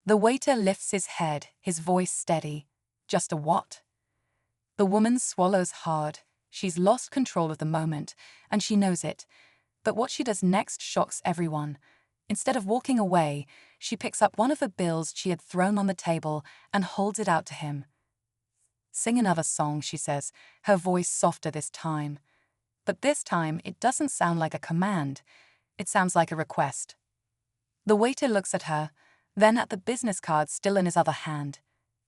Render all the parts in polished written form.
The waiter lifts his head, his voice steady. Just a what? The woman swallows hard. She's lost control of the moment, and she knows it. But what she does next shocks everyone. Instead of walking away, she picks up one of the bills she had thrown on the table and holds it out to him. "Sing another song," she says, her voice softer this time. But this time, it doesn't sound like a command. It sounds like a request. The waiter looks at her, then at the business card still in his other hand.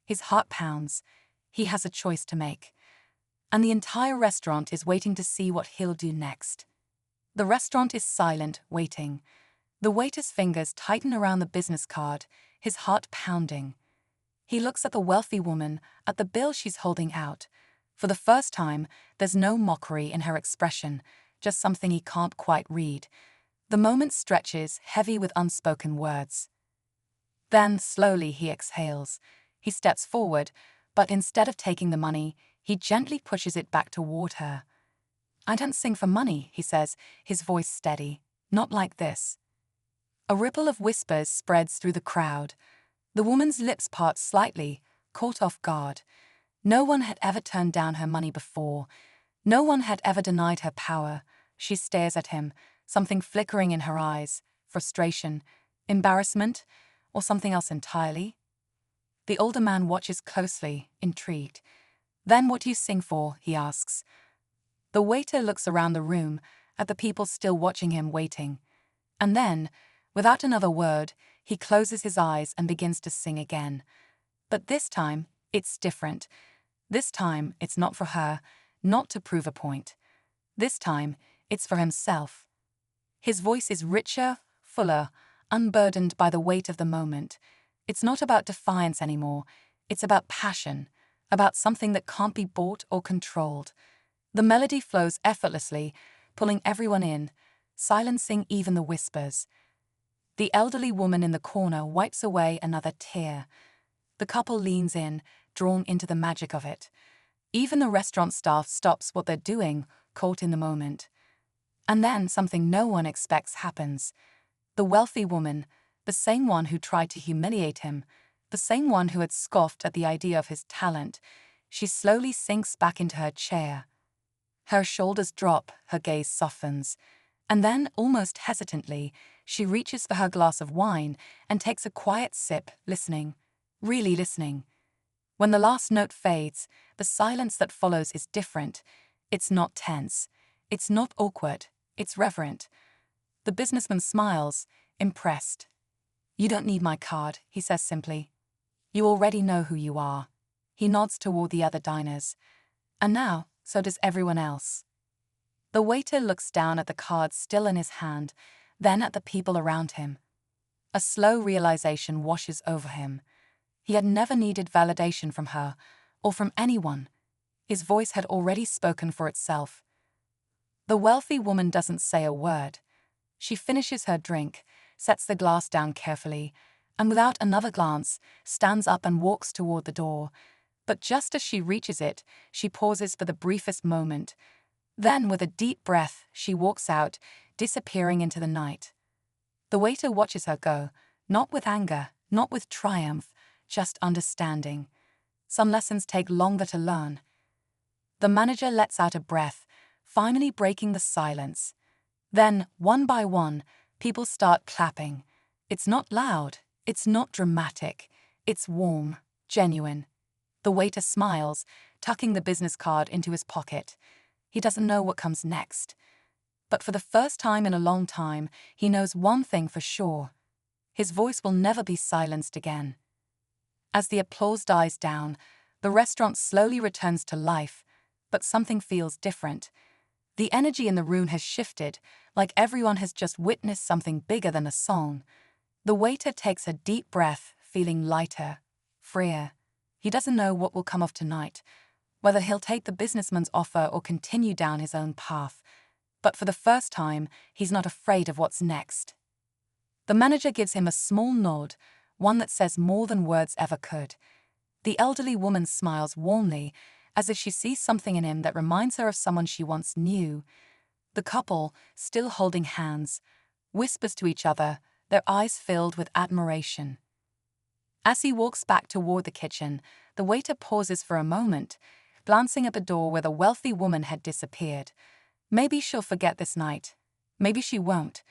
His heart pounds. He has a choice to make. And the entire restaurant is waiting to see what he'll do next. The restaurant is silent, waiting. The waiter's fingers tighten around the business card, his heart pounding. He looks at the wealthy woman, at the bill she's holding out. For the first time, there's no mockery in her expression, just something he can't quite read. The moment stretches, heavy with unspoken words. Then, slowly, he exhales. He steps forward, but instead of taking the money, he gently pushes it back toward her. "I don't sing for money," he says, his voice steady. "Not like this." A ripple of whispers spreads through the crowd. The woman's lips part slightly, caught off guard. No one had ever turned down her money before. No one had ever denied her power. She stares at him, something flickering in her eyes, frustration, embarrassment, or something else entirely. The older man watches closely, intrigued. "Then what do you sing for?" he asks. The waiter looks around the room, at the people still watching him, waiting. And then, without another word, he closes his eyes and begins to sing again. But this time, it's different. This time, it's not for her, not to prove a point. This time, it's for himself. His voice is richer, fuller, unburdened by the weight of the moment. It's not about defiance anymore. It's about passion, about something that can't be bought or controlled. The melody flows effortlessly, pulling everyone in, silencing even the whispers. The elderly woman in the corner wipes away another tear. The couple leans in, drawn into the magic of it. Even the restaurant staff stops what they're doing, caught in the moment. And then something no one expects happens. The wealthy woman, the same one who tried to humiliate him, the same one who had scoffed at the idea of his talent, she slowly sinks back into her chair. Her shoulders drop, her gaze softens. And then, almost hesitantly, she reaches for her glass of wine and takes a quiet sip, listening, really listening. When the last note fades, the silence that follows is different. It's not tense. It's not awkward. It's reverent. The businessman smiles, impressed. "You don't need my card," he says simply. "You already know who you are." He nods toward the other diners. "And now, so does everyone else." The waiter looks down at the card still in his hand, then at the people around him. A slow realization washes over him. He had never needed validation from her, or from anyone. His voice had already spoken for itself. The wealthy woman doesn't say a word. She finishes her drink, sets the glass down carefully, and without another glance, stands up and walks toward the door. But just as she reaches it, she pauses for the briefest moment. Then, with a deep breath, she walks out, disappearing into the night. The waiter watches her go, not with anger, not with triumph, just understanding. Some lessons take longer to learn. The manager lets out a breath, finally breaking the silence. Then, one by one, people start clapping. It's not loud, it's not dramatic, it's warm, genuine. The waiter smiles, tucking the business card into his pocket. He doesn't know what comes next. But for the first time in a long time, he knows one thing for sure. His voice will never be silenced again. As the applause dies down, the restaurant slowly returns to life, but something feels different. The energy in the room has shifted, like everyone has just witnessed something bigger than a song. The waiter takes a deep breath, feeling lighter, freer. He doesn't know what will come of tonight, whether he'll take the businessman's offer or continue down his own path. But for the first time, he's not afraid of what's next. The manager gives him a small nod, one that says more than words ever could. The elderly woman smiles warmly, as if she sees something in him that reminds her of someone she once knew. The couple, still holding hands, whispers to each other, their eyes filled with admiration. As he walks back toward the kitchen, the waiter pauses for a moment, glancing at the door where the wealthy woman had disappeared. Maybe she'll forget this night. Maybe she won't,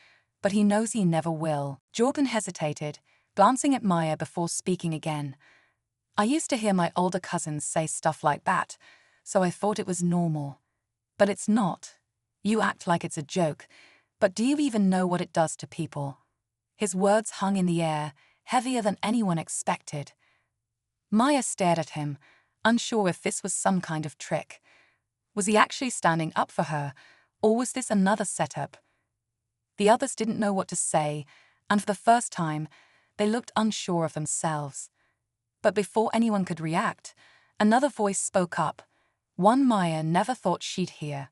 but he knows he never will. Jordan hesitated, glancing at Maya before speaking again. I used to hear my older cousins say stuff like that, so I thought it was normal. But it's not. You act like it's a joke, but do you even know what it does to people? His words hung in the air, heavier than anyone expected. Maya stared at him, unsure if this was some kind of trick. Was he actually standing up for her, or was this another setup? The others didn't know what to say, and for the first time, they looked unsure of themselves. But before anyone could react, another voice spoke up, one Maya never thought she'd hear.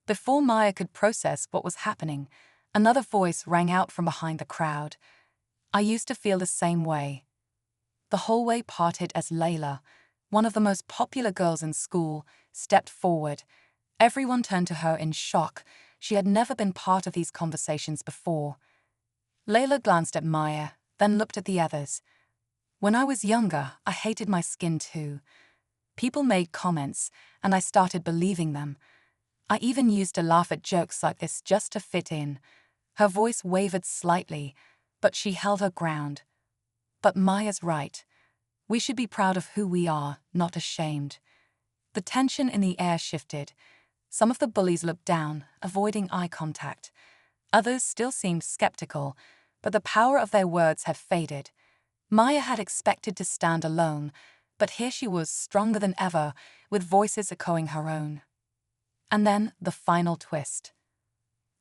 Before Maya could process what was happening, another voice rang out from behind the crowd. I used to feel the same way. The hallway parted as Layla, one of the most popular girls in school, stepped forward. Everyone turned to her in shock. She had never been part of these conversations before. Layla glanced at Maya, then looked at the others. When I was younger, I hated my skin too. People made comments, and I started believing them. I even used to laugh at jokes like this just to fit in. Her voice wavered slightly, but she held her ground. But Maya's right. We should be proud of who we are, not ashamed. The tension in the air shifted. Some of the bullies looked down, avoiding eye contact. Others still seemed skeptical, but the power of their words had faded. Maya had expected to stand alone, but here she was, stronger than ever, with voices echoing her own. And then the final twist.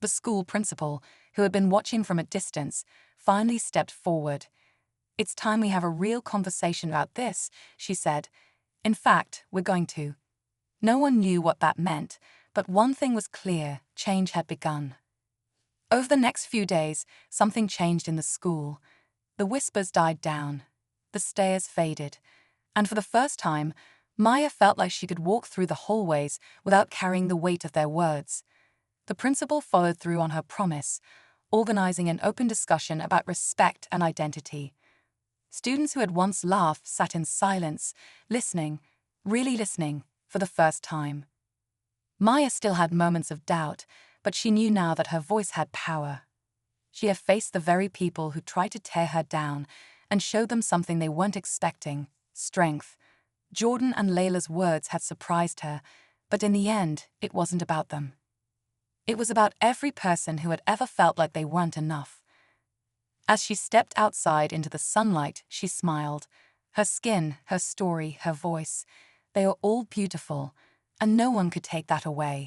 The school principal, who had been watching from a distance, finally stepped forward. "It's time we have a real conversation about this," she said. "In fact, we're going to." No one knew what that meant, but one thing was clear: change had begun. Over the next few days, something changed in the school. The whispers died down. The stares faded. And for the first time, Maya felt like she could walk through the hallways without carrying the weight of their words. The principal followed through on her promise, organizing an open discussion about respect and identity. Students who had once laughed sat in silence, listening, really listening, for the first time. Maya still had moments of doubt, but she knew now that her voice had power. She had faced the very people who tried to tear her down and showed them something they weren't expecting: strength. Jordan and Layla's words had surprised her, but in the end, it wasn't about them. It was about every person who had ever felt like they weren't enough. As she stepped outside into the sunlight, she smiled. Her skin, her story, her voice, they were all beautiful, and no one could take that away.